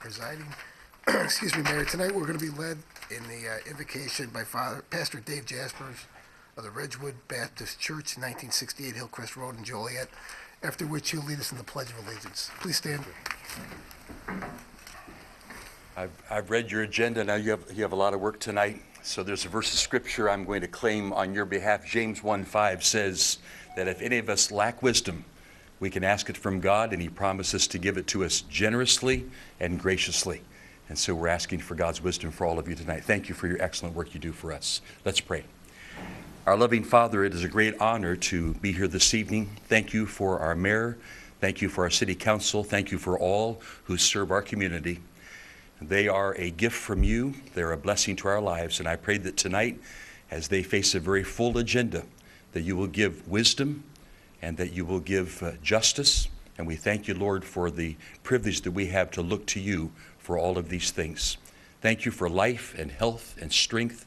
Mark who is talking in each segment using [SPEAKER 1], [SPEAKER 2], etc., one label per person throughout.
[SPEAKER 1] presiding. Excuse me, Mayor. Tonight we're going to be led in the invocation by Pastor Dave Jaspers of the Ridgewood Baptist Church, 1968 Hillcrest Road in Joliet, after which he'll lead us in the Pledge of Allegiance. Please stand.
[SPEAKER 2] I've read your agenda. Now you have a lot of work tonight. So there's a verse of scripture I'm going to claim on your behalf. James 1:5 says that if any of us lack wisdom, we can ask it from God, and he promises to give it to us generously and graciously. And so we're asking for God's wisdom for all of you tonight. Thank you for your excellent work you do for us. Let's pray. Our loving Father, it is a great honor to be here this evening. Thank you for our mayor. Thank you for our city council. Thank you for all who serve our community. They are a gift from you. They're a blessing to our lives. And I pray that tonight, as they face a very full agenda, that you will give wisdom and that you will give justice. And we thank you, Lord, for the privilege that we have to look to you for all of these things. Thank you for life and health and strength.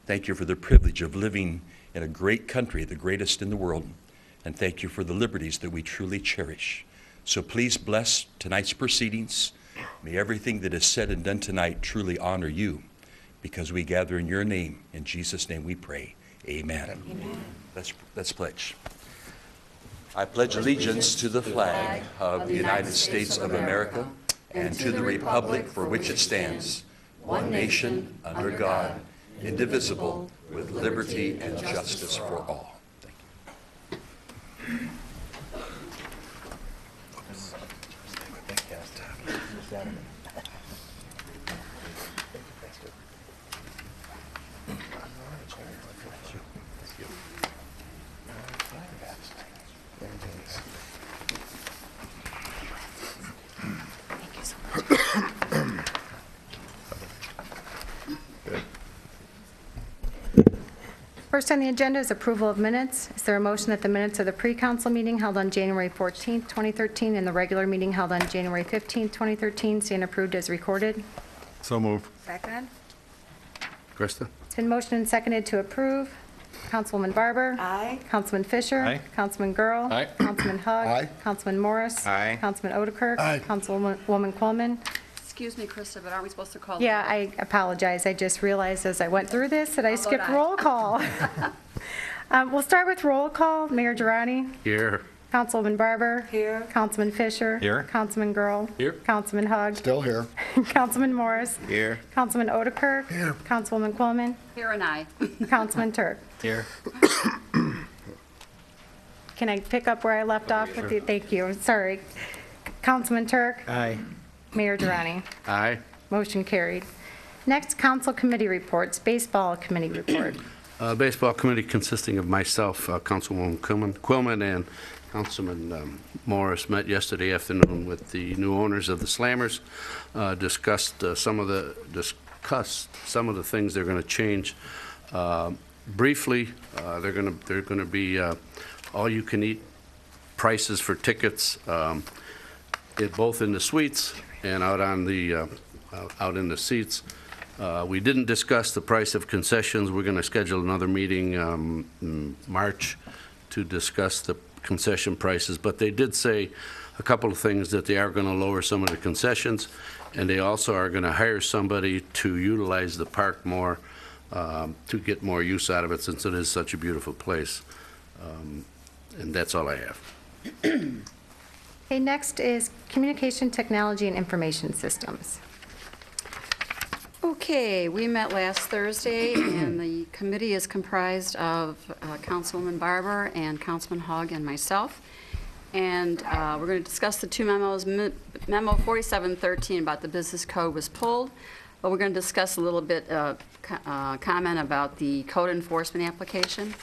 [SPEAKER 2] Thank you for the privilege of living in a great country, the greatest in the world. And thank you for the liberties that we truly cherish. So please bless tonight's proceedings. May everything that is said and done tonight truly honor you, because we gather in your name. In Jesus' name we pray. Amen. Amen. Let's pledge. I pledge allegiance to the flag of the United States of America and to the republic for which it stands, one nation, under God, indivisible, with liberty and justice for all. Thank you.
[SPEAKER 3] First on the agenda is approval of minutes. Is there a motion that the minutes of the pre-council meeting held on January 14th, 2013, and the regular meeting held on January 15th, 2013, stand approved as recorded?
[SPEAKER 4] So moved.
[SPEAKER 3] Second.
[SPEAKER 4] Krista?
[SPEAKER 3] It's been motioned and seconded to approve. Councilwoman Barber?
[SPEAKER 5] Aye.
[SPEAKER 3] Councilman Fisher?
[SPEAKER 4] Aye.
[SPEAKER 3] Councilman Girl?
[SPEAKER 4] Aye.
[SPEAKER 3] Councilman Hugg?
[SPEAKER 1] Aye.
[SPEAKER 3] Councilman Morris?
[SPEAKER 4] Aye.
[SPEAKER 3] Councilman Odekirk?
[SPEAKER 1] Aye.
[SPEAKER 3] Councilwoman Coleman?
[SPEAKER 5] Excuse me, Krista, but aren't we supposed to call?
[SPEAKER 3] Yeah, I apologize. I just realized as I went through this that I
[SPEAKER 5] vote
[SPEAKER 3] skipped
[SPEAKER 5] aye.
[SPEAKER 3] roll call. We'll start with roll call. Mayor Girani?
[SPEAKER 4] Here.
[SPEAKER 3] Councilwoman Barber?
[SPEAKER 5] Here.
[SPEAKER 3] Councilman Fisher?
[SPEAKER 4] Here.
[SPEAKER 3] Councilman Girl?
[SPEAKER 4] Here.
[SPEAKER 3] Councilman Hugg?
[SPEAKER 1] Still here.
[SPEAKER 3] Councilman Morris?
[SPEAKER 4] Here.
[SPEAKER 3] Councilman Odekirk?
[SPEAKER 1] Here.
[SPEAKER 3] Councilwoman Coleman?
[SPEAKER 5] Here and I.
[SPEAKER 3] Councilman Turk?
[SPEAKER 4] Here.
[SPEAKER 3] Can I pick up where I left off with you? Thank you. Sorry. Councilman Turk?
[SPEAKER 4] Aye.
[SPEAKER 3] Mayor Girani?
[SPEAKER 4] Aye.
[SPEAKER 3] Motion carried. Next, council committee reports. Baseball committee report.
[SPEAKER 6] Baseball committee consisting of myself, Councilwoman Quillman, and Councilman Morris met yesterday afternoon with the new owners of the Slammers, discussed some of the things they're going to change. Briefly, they're going to be all-you-can-eat prices for tickets, both in the suites and out in the seats. We didn't discuss the price of concessions. We're going to schedule another meeting in March to discuss the concession prices, but they did say a couple of things, that they are going to lower some of the concessions, and they also are going to hire somebody to utilize the park more, to get more use out of it, since it is such a beautiful place. And that's all I have.
[SPEAKER 3] Okay, next is communication technology and information systems.
[SPEAKER 5] Okay, we met last Thursday, and the committee is comprised of Councilwoman Barber and Councilman Hogg and myself. And we're going to discuss the two memos. Memo 4713 about the business code was pulled, but we're going to discuss a little bit comment about the code enforcement application.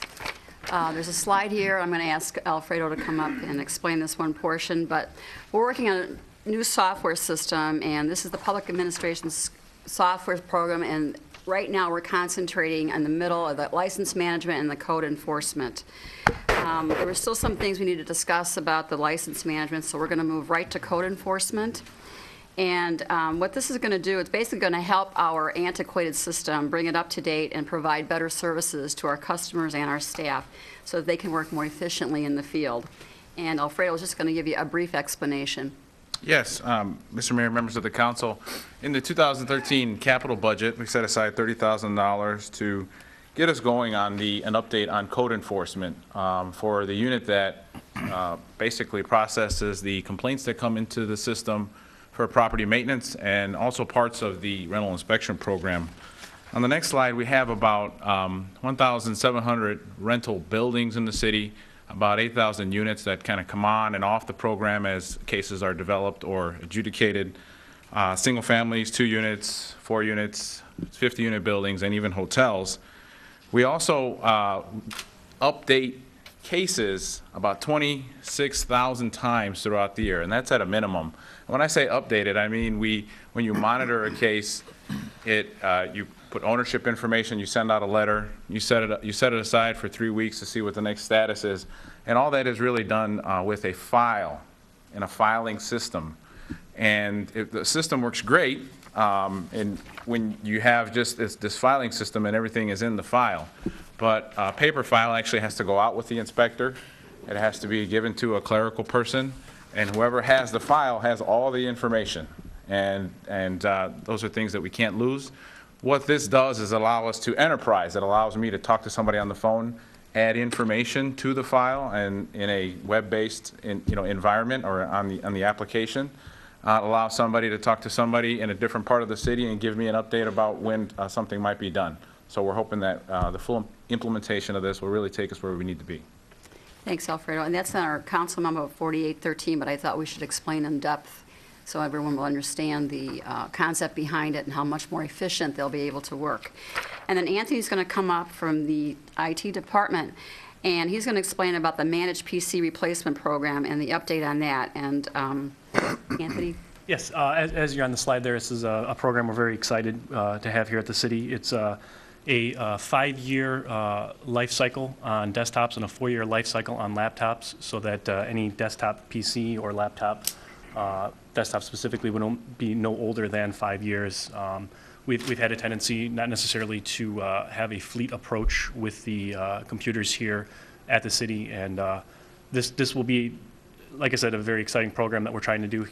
[SPEAKER 5] There's a slide here. I'm going to ask Alfredo to come up and explain this one portion, but we're working on a new software system, and this is the public administration's software program, and right now we're concentrating in the middle of the license management and the code enforcement. There were still some things we need to discuss about the license management, so we're going to move right to code enforcement. And what this is going to do, it's basically going to help our antiquated system, bring it up to date, and provide better services to our customers and our staff so that they can work more efficiently in the field. And Alfredo is just going to give you a brief explanation.
[SPEAKER 7] Yes, Mr. Mayor, members of the council, in the 2013 capital budget, we set aside $30,000 to get us going on an update on code enforcement for the unit that basically processes the complaints that come into the system for property maintenance and also parts of the rental inspection program. On the next slide, we have about 1,700 rental buildings in the city, about 8,000 units that kind of come on and off the program as cases are developed or adjudicated. Single families, 2 units, 4 units, 50-unit buildings, and even hotels. We also update cases about 26,000 times throughout the year, and that's at a minimum. When I say updated, I mean when you monitor a case, you put ownership information, you send out a letter, you set it aside for 3 weeks to see what the next status is, and all that is really done with a file in a filing system. And the system works great, and when you have just this filing system and everything is in the file, but a paper file actually has to go out with the inspector. It has to be given to a clerical person, and whoever has the file has all the information. And those are things that we can't lose. What this does is allow us to enterprise. It allows me to talk to somebody on the phone, add information to the file, and in a web-based environment or on the application. Allow somebody to talk to somebody in a different part of the city and give me an update about when something might be done. So we're hoping that the full implementation of this will really take us where we need to be.
[SPEAKER 5] Thanks, Alfredo. And that's in our council memo 4813, but I thought we should explain in depth so everyone will understand the concept behind it and how much more efficient they'll be able to work. And then Anthony's going to come up from the IT department, and he's going to explain about the managed PC replacement program and the update on that. And Anthony?
[SPEAKER 8] Yes, as you're on the slide there, this is a program we're very excited to have here at the city. It's a 5-year life cycle on desktops and a 4-year life cycle on laptops, so that any desktop PC or laptop, desktop specifically, would be no older than 5 years. We've had a tendency not necessarily to have a fleet approach with the computers here at the city, and this will be, like I said, a very exciting program that we're trying to do,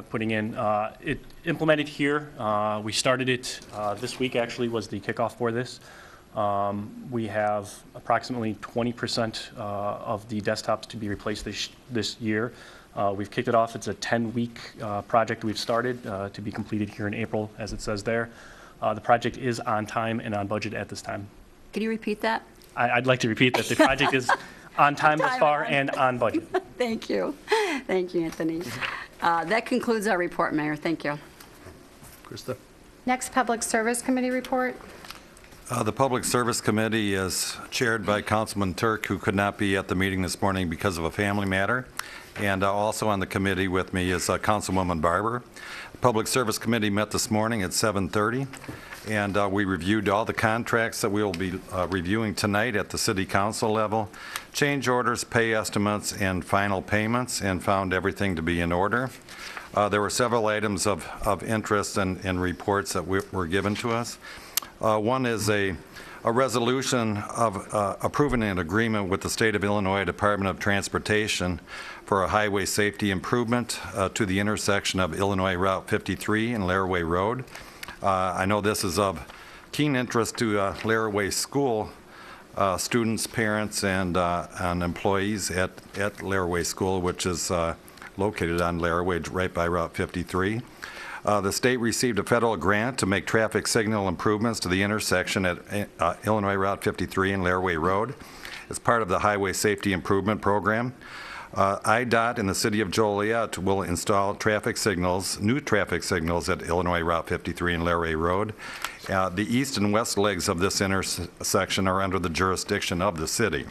[SPEAKER 8] putting in. It implemented here. We started it this week, actually, was the kickoff for this. We have approximately 20% of the desktops to be replaced this year. We've kicked it off. It's a 10-week project we've started to be completed here in April, as it says there. The project is on time and on budget at this time.
[SPEAKER 5] Can you repeat that?
[SPEAKER 8] I'd like to repeat that the project is on time thus far and on budget.
[SPEAKER 5] Thank you. Thank you, Anthony. That concludes our report, Mayor. Thank you.
[SPEAKER 4] Krista?
[SPEAKER 3] Next, Public Service Committee report.
[SPEAKER 9] The Public Service Committee is chaired by Councilman Turk, who could not be at the meeting this morning because of a family matter. And also on the committee with me is Councilwoman Barber. The Public Service Committee met this morning at 7:30, and we reviewed all the contracts that we will be reviewing tonight at the City Council level, change orders, pay estimates, and final payments, and found everything to be in order. There were several items of interest and reports that were given to us. One is a resolution of approving an agreement with the State of Illinois Department of Transportation for a highway safety improvement to the intersection of Illinois Route 53 and Laraway Road. I know this is of keen interest to Laraway School students, parents, and employees at Laraway School, which is located on Laraway right by Route 53. The state received a federal grant to make traffic signal improvements to the intersection at Illinois Route 53 and Laraway Road as part of the Highway Safety Improvement Program. IDOT in the city of Joliet will install new traffic signals at Illinois Route 53 and Laraway Road. The east and west legs of this intersection are under the jurisdiction of the city.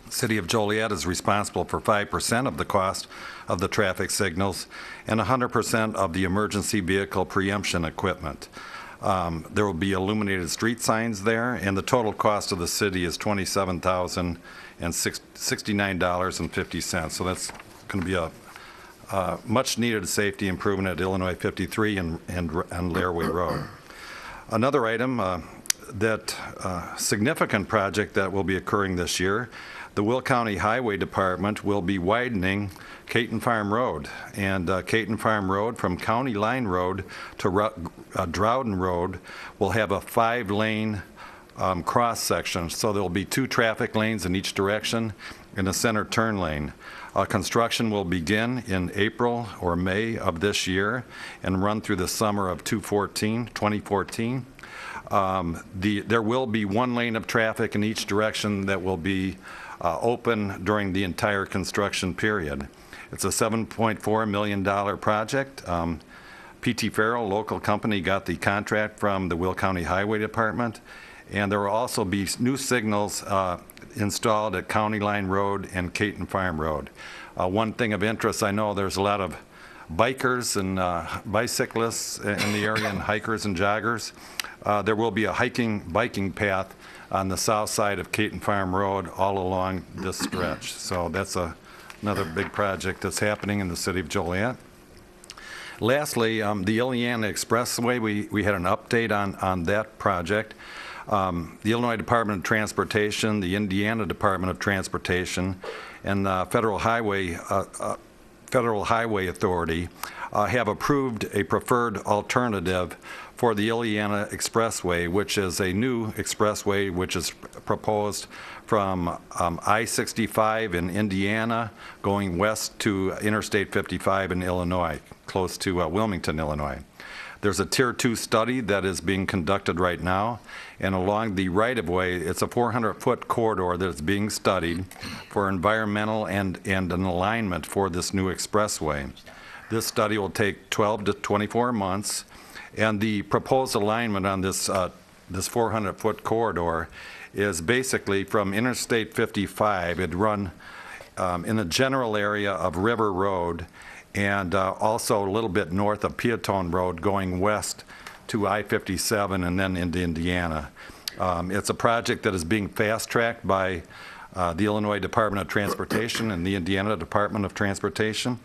[SPEAKER 9] The city of Joliet is responsible for 5% of the cost of the traffic signals and 100% of the emergency vehicle preemption equipment. There will be illuminated street signs there, and the total cost of the city is $27,069.50. So that's going to be a much-needed safety improvement at Illinois 53 and Laraway Road. Another item, that significant project that will be occurring this year, the Will County Highway Department will be widening Caton Farm Road. And Caton Farm Road from County Line Road to Droughton Road will have a 5-lane cross-section. So there'll be 2 traffic lanes in each direction and a center turn lane. Construction will begin in April or May of this year and run through the summer of 2014. There will be 1 lane of traffic in each direction that will be open during the entire construction period. It's a $7.4 million project. P.T. Farrell, local company, got the contract from the Will County Highway Department, and there will also be new signals installed at County Line Road and Caton Farm Road. One thing of interest, I know there's a lot of bikers and bicyclists in the area and hikers and joggers. There will be a biking path on the south side of Caton Farm Road all along this stretch. So that's another big project that's happening in the city of Joliet. Lastly, the Illiana Expressway, we had an update on that project. The Illinois Department of Transportation, the Indiana Department of Transportation, and the Federal Highway Authority have approved a preferred alternative for the Illiana Expressway, which is a new expressway which is proposed from I-65 in Indiana going west to Interstate 55 in Illinois, close to Wilmington, Illinois. There's a Tier 2 study that is being conducted right now, and along the right-of-way, it's a 400-foot corridor that is being studied for environmental and an alignment for this new expressway. This study will take 12 to 24 months, and the proposed alignment on this 400-foot corridor is basically from Interstate 55. It'd run in the general area of River Road, and also a little bit north of Peatone Road going west to I-57 and then into Indiana. It's a project that is being fast-tracked by the Illinois Department of Transportation and the Indiana Department of Transportation.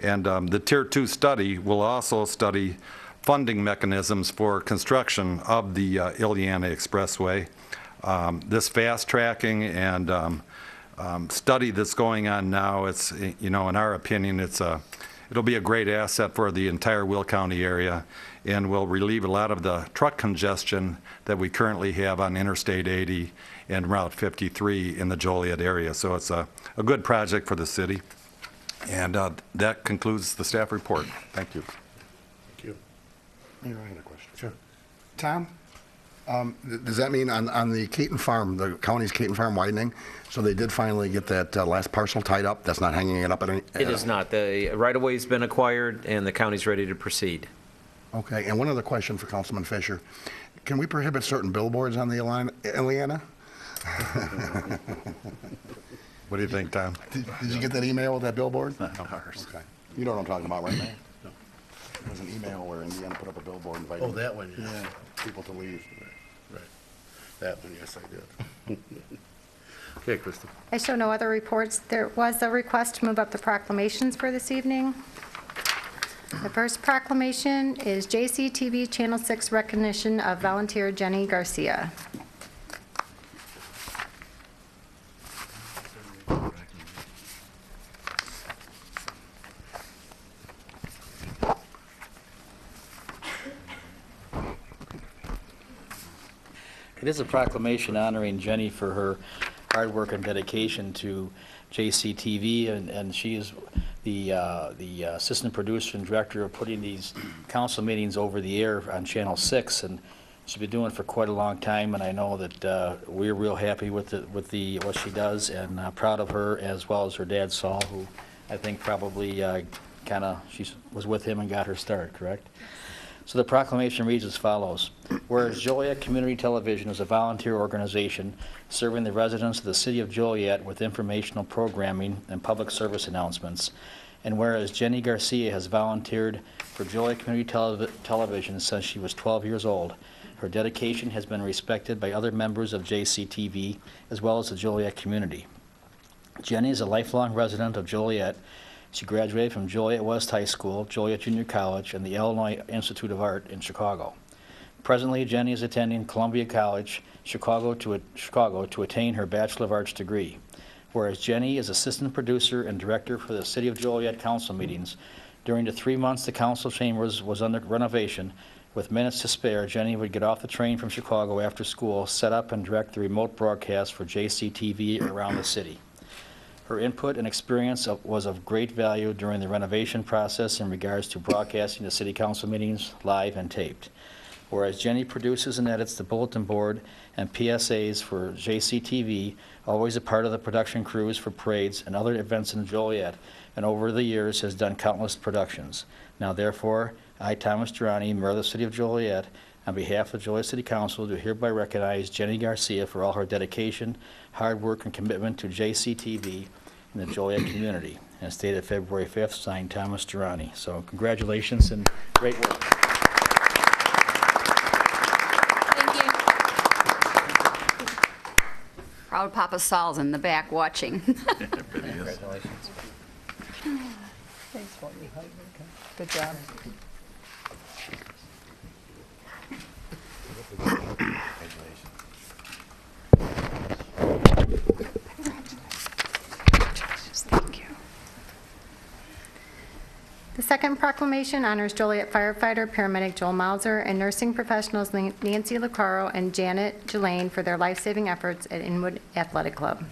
[SPEAKER 9] And the Tier 2 study will also study funding mechanisms for construction of the Illiana Expressway. This fast-tracking and study that's going on now, it's, in our opinion, it'll be a great asset for the entire Will County area and will relieve a lot of the truck congestion that we currently have on Interstate 80 and Route 53 in the Joliet area. So it's a good project for the city. And that concludes the staff report. Thank you.
[SPEAKER 4] Thank you. Mayor, I had a question.
[SPEAKER 10] Sure. Tom, does that mean on the Caton Farm, the county's Caton Farm widening, so they did finally get that last parcel tied up? That's not hanging it up at any?
[SPEAKER 11] It is not. The right-of-way's been acquired, and the county's ready to proceed.
[SPEAKER 10] Okay, and one other question for Councilman Fisher. Can we prohibit certain billboards on the Illiana?
[SPEAKER 9] What do you think, Tom?
[SPEAKER 10] Did you get that email with that billboard? Not ours. Okay. You know what I'm talking about, right, Mayor?
[SPEAKER 4] No.
[SPEAKER 10] There was an email where Indiana put up a billboard inviting
[SPEAKER 4] That one, yeah.
[SPEAKER 10] people to leave.
[SPEAKER 4] Right. That one, yes, I did. Okay, Krista.
[SPEAKER 3] I show no other reports. There was a request to move up the proclamations for this evening. The first proclamation is JCTV Channel 6 recognition of volunteer Jenny Garcia.
[SPEAKER 12] It is a proclamation honoring Jenny for her hard work and dedication to JCTV, and she is the assistant producer and director of putting these council meetings over the air on Channel 6, and she's been doing it for quite a long time, and I know that we're real happy with what she does, and proud of her, as well as her dad Saul, who I think probably she was with him and got her start, correct? So the proclamation reads as follows. Whereas Joliet Community Television is a volunteer organization serving the residents of the city of Joliet with informational programming and public service announcements, and whereas Jenny Garcia has volunteered for Joliet Community Television since she was 12 years old, her dedication has been respected by other members of JCTV as well as the Joliet community. Jenny is a lifelong resident of Joliet. She graduated from Joliet West High School, Joliet Junior College, and the Illinois Institute of Art in Chicago. Presently, Jenny is attending Columbia College, Chicago to attain her Bachelor of Arts degree. Whereas Jenny is assistant producer and director for the City of Joliet council meetings. During the 3 months the council chambers was under renovation, with minutes to spare, Jenny would get off the train from Chicago after school, set up and direct the remote broadcast for JCTV around the city. Her input and experience was of great value during the renovation process in regards to broadcasting the city council meetings live and taped. Whereas Jenny produces and edits the bulletin board and PSAs for JCTV, always a part of the production crews for parades and other events in Joliet, and over the years has done countless productions. Now therefore, I, Thomas Durrani, Mayor of the City of Joliet, on behalf of the Joliet City Council, do hereby recognize Jenny Garcia for all her dedication, hard work, and commitment to JCTV in the Joliet community. And stated February 5th, signed Thomas Durrani. So congratulations and great work.
[SPEAKER 5] Thank you. Proud Papa Saul's in the back watching.
[SPEAKER 12] Congratulations.
[SPEAKER 13] Thanks, Courtney. Good job.
[SPEAKER 3] Thank you. The second proclamation honors Joliet firefighter, paramedic Joel Mauser, and nursing professionals Nancy Lucaro and Janet Jelaine for their life-saving efforts at Inwood Athletic Club.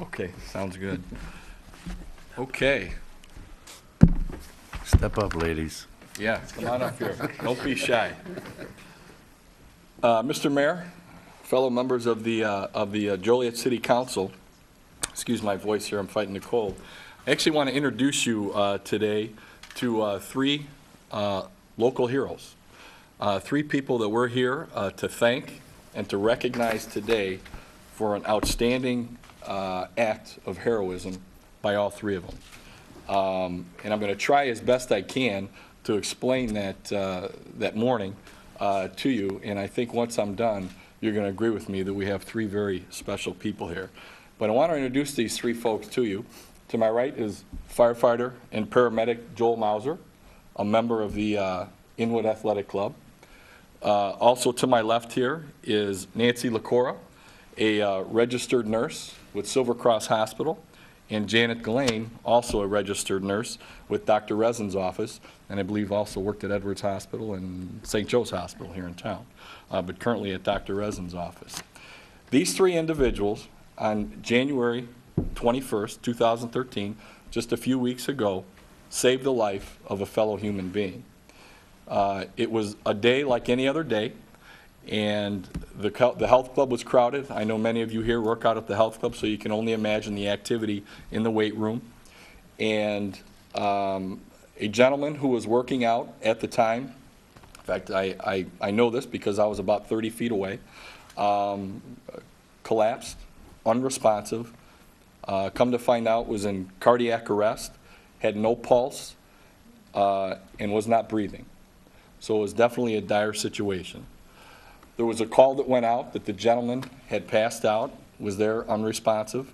[SPEAKER 14] Okay, sounds good. Okay,
[SPEAKER 6] Step up, ladies.
[SPEAKER 14] yeah, come on up here. Don't be shy. Mr. Mayor, fellow members of the Joliet City Council, excuse my voice here, I'm fighting the cold. I actually want to introduce you today to three local heroes. Three people that we're here to thank and to recognize today for an outstanding act of heroism by all three of them. And I'm going to try as best I can to explain that morning to you, and I think once I'm done, you're going to agree with me that we have three very special people here. But I want to introduce these three folks to you. To my right is firefighter and paramedic Joel Mauser, a member of the Inwood Athletic Club. Also to my left here is Nancy Lucora, a registered nurse with Silver Cross Hospital, and Janet Jelaine, also a registered nurse with Dr. Resin's office, and I believe also worked at Edwards Hospital and St. Joe's Hospital here in town, but currently at Dr. Resin's office. These three individuals, on January 21st, 2013, just a few weeks ago, saved the life of a fellow human being. It was a day like any other day, and the health club was crowded. I know many of you here work out at the health club, so you can only imagine the activity in the weight room. And a gentleman who was working out at the time, in fact, I know this because I was about 30 feet away, collapsed, unresponsive, come to find out was in cardiac arrest, had no pulse, and was not breathing. So it was definitely a dire situation. There was a call that went out that the gentleman had passed out, was there unresponsive,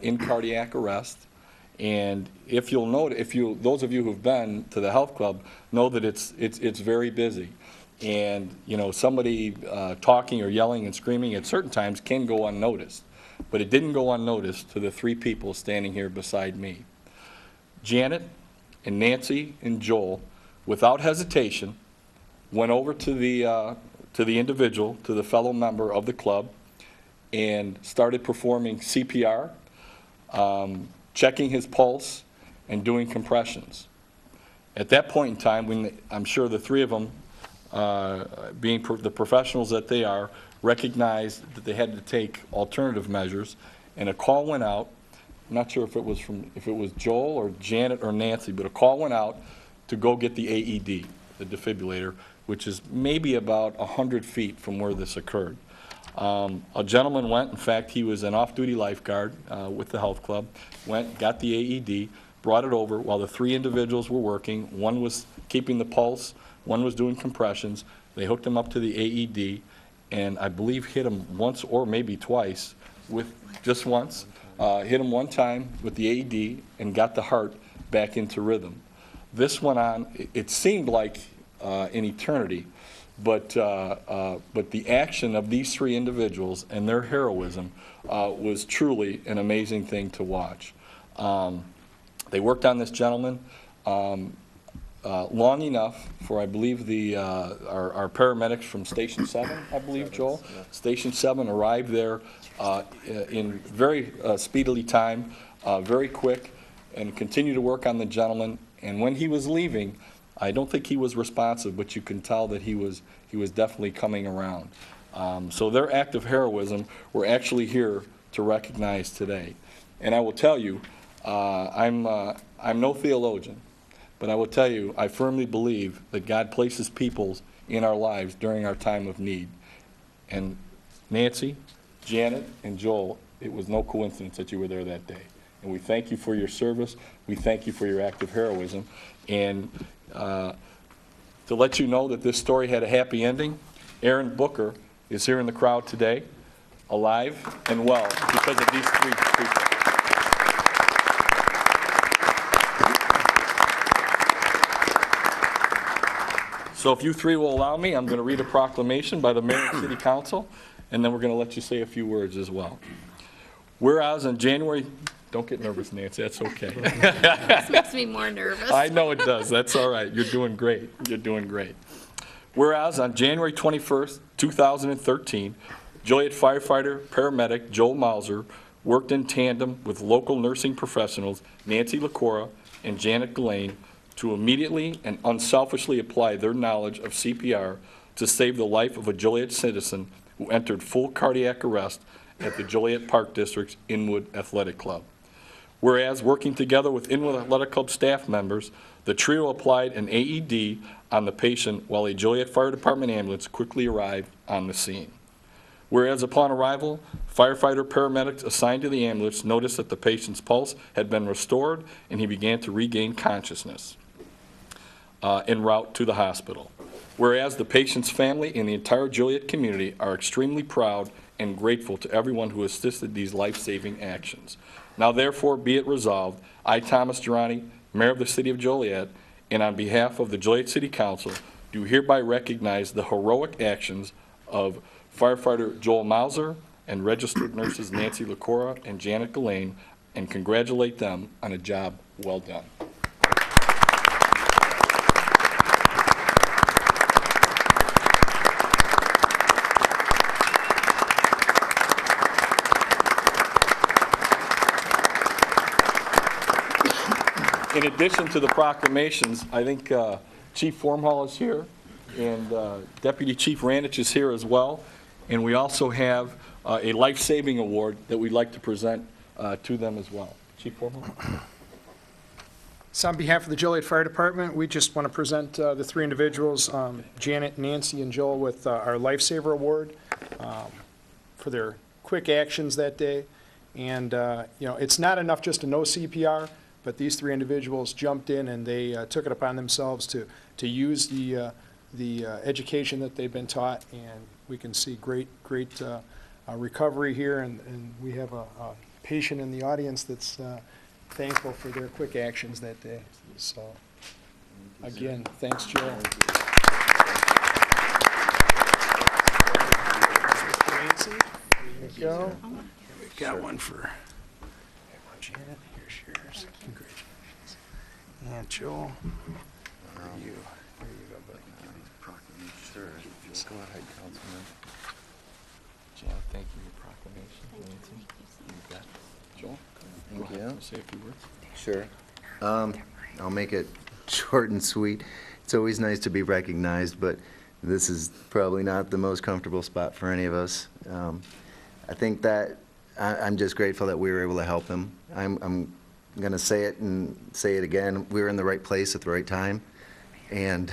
[SPEAKER 14] in cardiac arrest. And if you'll note, those of you who've been to the health club know that it's very busy. And you know, somebody talking or yelling and screaming at certain times can go unnoticed. But it didn't go unnoticed to the three people standing here beside me. Janet and Nancy and Joel, without hesitation, went over to the individual, to the fellow member of the club, and started performing CPR, checking his pulse, and doing compressions. At that point in time, when I'm sure the three of them, being the professionals that they are, recognized that they had to take alternative measures, and a call went out. I'm not sure if it was Joel or Janet or Nancy, but a call went out to go get the AED, the defibrillator, which is maybe about 100 feet from where this occurred. A gentleman went, in fact, he was an off-duty lifeguard with the health club, went, got the AED, brought it over while the three individuals were working. One was keeping the pulse, one was doing compressions. They hooked him up to the AED, and I believe hit him once or maybe twice, with just once, hit him one time with the AED and got the heart back into rhythm. This went on, it seemed like an eternity, but the action of these three individuals and their heroism was truly an amazing thing to watch. They worked on this gentleman long enough for, I believe, our paramedics from Station 7, I believe, Joel? Station 7 arrived there in very speedily time, very quick, and continued to work on the gentleman. And when he was leaving, I don't think he was responsive, but you can tell that he was definitely coming around. So their act of heroism we're actually here to recognize today. And I will tell you, I'm no theologian, but I will tell you, I firmly believe that God places people in our lives during our time of need. And Nancy, Janet, and Joel, it was no coincidence that you were there that day. And we thank you for your service. We thank you for your act of heroism. And to let you know that this story had a happy ending, Aaron Booker is here in the crowd today, alive and well, because of these three people. So if you three will allow me, I'm going to read a proclamation by the Mayor and City Council, and then we're going to let you say a few words as well. Whereas on January, don't get nervous, Nancy, that's okay.
[SPEAKER 15] This makes me more nervous.
[SPEAKER 14] I know it does, that's all right, you're doing great, you're doing great. Whereas on January 21st, 2013, Joliet firefighter, paramedic Joel Mauser worked in tandem with local nursing professionals Nancy LaCora and Janet Gillane to immediately and unselfishly apply their knowledge of CPR to save the life of a Joliet citizen who entered full cardiac arrest at the Joliet Park District's Inwood Athletic Club. Whereas, working together with Inwood Athletic Club staff members, the trio applied an AED on the patient while a Joliet Fire Department ambulance quickly arrived on the scene. Whereas upon arrival, firefighter paramedics assigned to the ambulance noticed that the patient's pulse had been restored and he began to regain consciousness en route to the hospital. Whereas the patient's family and the entire Joliet community are extremely proud and grateful to everyone who assisted these life-saving actions. Now therefore be it resolved, I, Thomas Girani, Mayor of the City of Joliet, and on behalf of the Joliet City Council, do hereby recognize the heroic actions of firefighter Joel Mauser and registered nurses Nancy LaCora and Janet Gillane, and congratulate them on a job well done. In addition to the proclamations, I think Chief Formhall is here, and Deputy Chief Ranich is here as well. And we also have a life-saving award that we'd like to present to them as well. Chief Formhall.
[SPEAKER 16] So on behalf of the Joliet Fire Department, we just want to present the three individuals, Janet, Nancy, and Joel, with our Lifesaver Award for their quick actions that day. And, you know, it's not enough just to know CPR, but these three individuals jumped in and they took it upon themselves to use the education that they've been taught, and we can see great recovery here, and we have a patient in the audience that's thankful for their quick actions that day. So, again, thanks, Joe. Nancy, there you go. We got one for Janet. Here's yours. Congratulations. And Joel, for you. There you go, buddy.
[SPEAKER 14] Sure. Just go ahead, Councilman. Janet, thank you for your proclamation. Nancy, you bet. Joel?
[SPEAKER 17] Yeah.
[SPEAKER 14] Say a few words.
[SPEAKER 17] Sure. I'll make it short and sweet. It's always nice to be recognized, but this is probably not the most comfortable spot for any of us. I think that I'm just grateful that we were able to help him. I'm going to say it and say it again. We were in the right place at the right time. And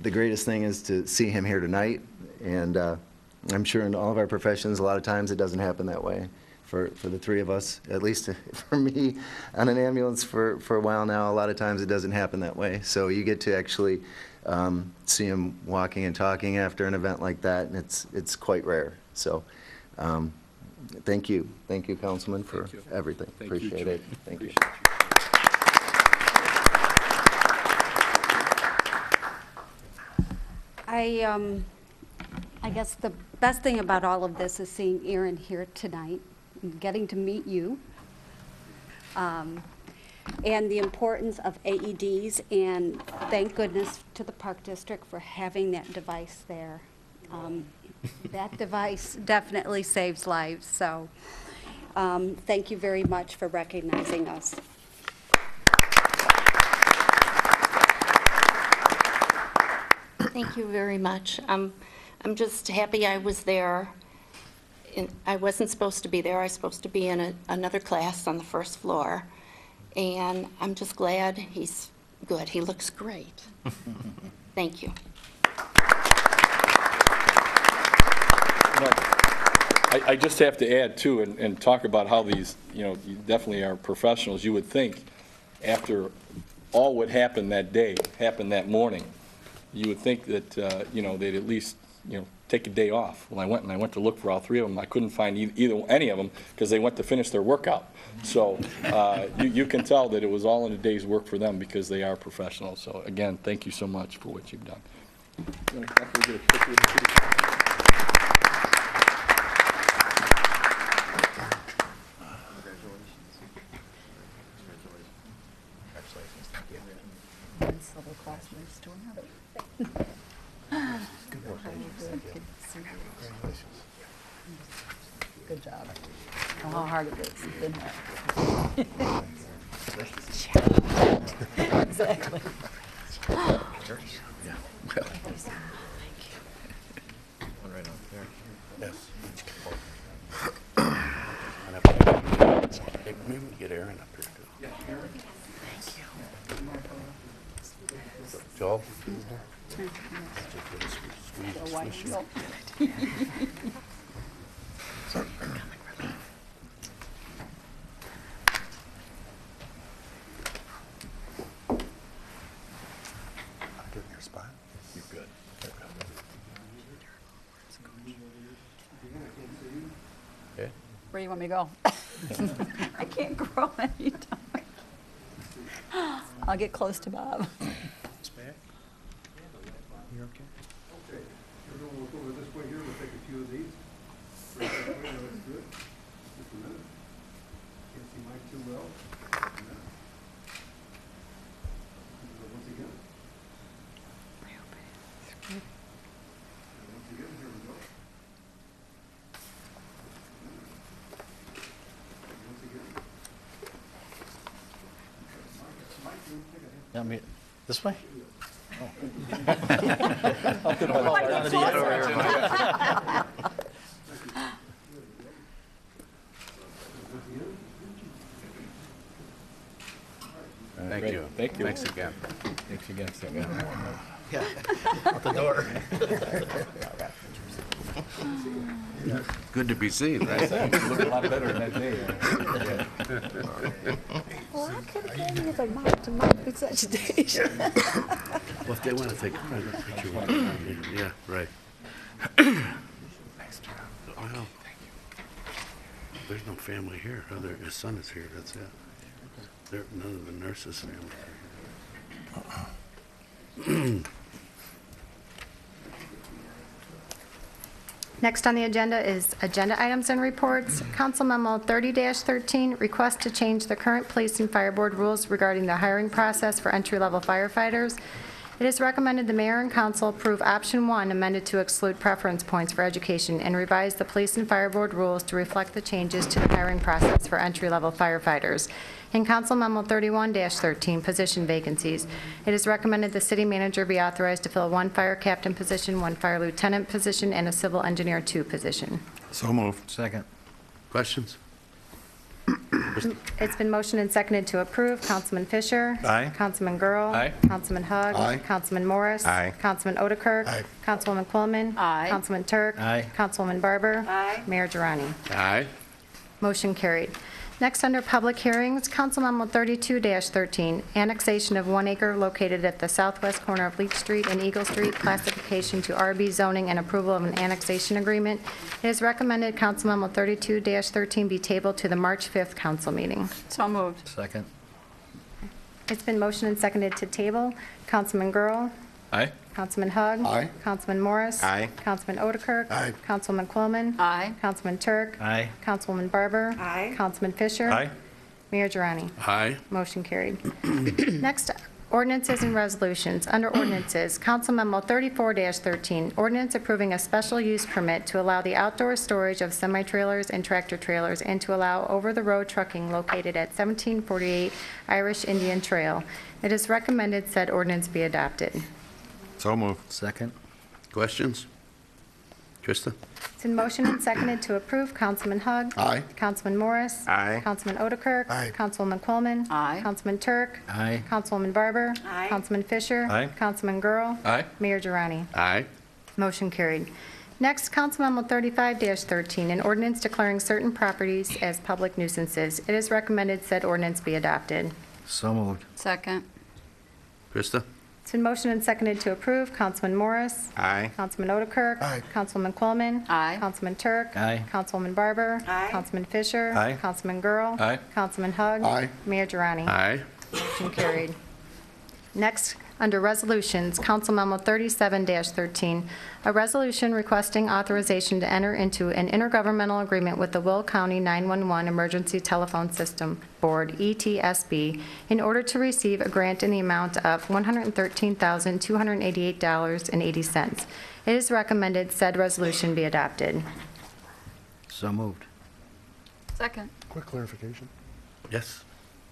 [SPEAKER 17] the greatest thing is to see him here tonight. And I'm sure in all of our professions, a lot of times it doesn't happen that way. For the three of us, at least for me, on an ambulance for a while now, a lot of times it doesn't happen that way. So you get to actually see him walking and talking after an event like that, and it's quite rare. So thank you, Councilman, for everything. Appreciate it. Thank you.
[SPEAKER 5] I guess the best thing about all of this is seeing Aaron here tonight, and getting to meet you, and the importance of AEDs, and thank goodness to the Park District for having that device there. That device definitely saves lives, so thank you very much for recognizing us.
[SPEAKER 15] Thank you very much. I'm just happy I was there. I wasn't supposed to be there. I was supposed to be in another class on the first floor. And I'm just glad he's good. He looks great. Thank you.
[SPEAKER 14] I just have to add too, and talk about how these, you definitely are professionals. You would think after all what happened that day, happened that morning, you would think that, they'd at least, take a day off. Well, I went to look for all three of them. I couldn't find any of them because they went to finish their workout. So you can tell that it was all in a day's work for them because they are professionals. So again, thank you so much for what you've done. You wanna come up and get a picture with the city?
[SPEAKER 13] Several classmates to another. Good work. Good job. I know how hard it is. You've been there. Exactly.
[SPEAKER 4] Yeah. Well. One right up there. Yes.
[SPEAKER 6] Maybe we get Aaron up here, too.
[SPEAKER 13] Thank you.
[SPEAKER 6] Joel?
[SPEAKER 4] Good in your spot. You're good.
[SPEAKER 6] Okay.
[SPEAKER 13] Where do you want me to go? I can't grow any taller. I'll get close to Bob.
[SPEAKER 16] You're okay?
[SPEAKER 18] Okay, everyone will go over this way here, we'll take a few of these. Right that way, that's good. Just a minute. Can't see Mike too well. Just a minute. Once again. Once again, here we go. Once again. Mike, you take a hand.
[SPEAKER 12] Yeah, me, this way?
[SPEAKER 6] Thank you.
[SPEAKER 14] Thank you.
[SPEAKER 6] Thanks again.
[SPEAKER 4] Thanks again.
[SPEAKER 12] Yeah, out the door.
[SPEAKER 6] Good to be seen, right?
[SPEAKER 14] You look a lot better than that day.
[SPEAKER 13] Well, I could have gave you the mouth-to-mouth resuscitation.
[SPEAKER 6] Well, if they want to take a private picture with me, yeah, right.
[SPEAKER 4] Nice job.
[SPEAKER 6] Well, there's no family here. His son is here, that's it. None of the nurses' family are here.
[SPEAKER 3] Next on the agenda is agenda items and reports. Council Memo 30-13, request to change the current police and fire board rules regarding the hiring process for entry-level firefighters. It is recommended the mayor and council approve option 1 amended to exclude preference points for education and revise the police and fire board rules to reflect the changes to the hiring process for entry-level firefighters. In Council Memo 31-13, position vacancies, it is recommended the city manager be authorized to fill 1 fire captain position, 1 fire lieutenant position, and a civil engineer 2 position.
[SPEAKER 4] So moved. Second.
[SPEAKER 6] Questions?
[SPEAKER 3] It's been motioned and seconded to approve. Councilman Fisher.
[SPEAKER 4] Aye.
[SPEAKER 3] Councilman Girl.
[SPEAKER 7] Aye.
[SPEAKER 3] Councilman Hugg.
[SPEAKER 10] Aye.
[SPEAKER 3] Councilman Morris.
[SPEAKER 4] Aye.
[SPEAKER 3] Councilman Otterkirk.
[SPEAKER 10] Aye.
[SPEAKER 3] Councilwoman Quilman.
[SPEAKER 13] Aye.
[SPEAKER 3] Councilman Turk.
[SPEAKER 12] Aye.
[SPEAKER 3] Councilwoman Barber.
[SPEAKER 13] Aye.
[SPEAKER 3] Mayor Durrani.
[SPEAKER 6] Aye.
[SPEAKER 3] Motion carried. Next, under public hearings, Council Memo 32-13, annexation of 1 acre located at the southwest corner of Leach Street and Eagle Street, classification to RB zoning and approval of an annexation agreement. It is recommended Council Memo 32-13 be tabled to the March 5th council meeting.
[SPEAKER 13] So moved.
[SPEAKER 12] Second.
[SPEAKER 3] It's been motioned and seconded to table. Councilman Girl.
[SPEAKER 7] Aye.
[SPEAKER 3] Councilman Hug.
[SPEAKER 10] Aye.
[SPEAKER 3] Councilman Morris.
[SPEAKER 11] Aye.
[SPEAKER 3] Councilman Otterkirk.
[SPEAKER 1] Aye.
[SPEAKER 3] Councilwoman Quillman.
[SPEAKER 5] Aye.
[SPEAKER 3] Councilman Turk.
[SPEAKER 12] Aye.
[SPEAKER 3] Councilwoman Barber.
[SPEAKER 13] Aye.
[SPEAKER 3] Councilman Fisher.
[SPEAKER 9] Aye.
[SPEAKER 3] Mayor Girani.
[SPEAKER 6] Aye.
[SPEAKER 3] Motion carried. Next, ordinances and resolutions. Under ordinances, Council Memo 34-13, ordinance approving a special use permit to allow the outdoor storage of semi-trailers and tractor-trailers and to allow over-the-road trucking located at 1748 Irish Indian Trail. It is recommended said ordinance be adopted.
[SPEAKER 9] So move.
[SPEAKER 12] Second.
[SPEAKER 6] Questions? Krista?
[SPEAKER 3] It's in motion and seconded to approve. Councilman Hug.
[SPEAKER 10] Aye.
[SPEAKER 3] Councilman Morris.
[SPEAKER 11] Aye.
[SPEAKER 3] Councilman Otterkirk.
[SPEAKER 1] Aye.
[SPEAKER 3] Councilwoman Quillman.
[SPEAKER 5] Aye.
[SPEAKER 3] Councilman Turk.
[SPEAKER 12] Aye.
[SPEAKER 3] Councilwoman Barber.
[SPEAKER 13] Aye.
[SPEAKER 3] Councilman Fisher.
[SPEAKER 9] Aye.
[SPEAKER 3] Councilman Girl.
[SPEAKER 7] Aye.
[SPEAKER 3] Mayor Girani.
[SPEAKER 6] Aye.
[SPEAKER 3] Motion carried. Next, Council Memo 35-13, an ordinance declaring certain properties as public nuisances. It is recommended said ordinance be adopted.
[SPEAKER 12] So moved.
[SPEAKER 5] Second.
[SPEAKER 6] Krista?
[SPEAKER 3] It's been motioned and seconded to approve. Councilman Morris.
[SPEAKER 11] Aye.
[SPEAKER 3] Councilman Otterkirk.
[SPEAKER 1] Aye.
[SPEAKER 3] Councilwoman Quillman.
[SPEAKER 5] Aye.
[SPEAKER 3] Councilman Turk.
[SPEAKER 12] Aye.
[SPEAKER 3] Councilwoman Barber.
[SPEAKER 13] Aye.
[SPEAKER 3] Councilman Fisher.
[SPEAKER 9] Aye.
[SPEAKER 3] Councilman Girl.
[SPEAKER 7] Aye.
[SPEAKER 3] Councilman Hug.
[SPEAKER 10] Aye.
[SPEAKER 3] Mayor Girani.
[SPEAKER 6] Aye.
[SPEAKER 3] Motion carried. Next, under resolutions, Council Memo 37-13, a resolution requesting authorization to enter into an intergovernmental agreement with the Will County 911 Emergency Telephone System Board, ETSB, in order to receive a grant in the amount of $113,288.80. It is recommended said resolution be adopted.
[SPEAKER 12] So moved.
[SPEAKER 5] Second.
[SPEAKER 10] Quick clarification.
[SPEAKER 6] Yes.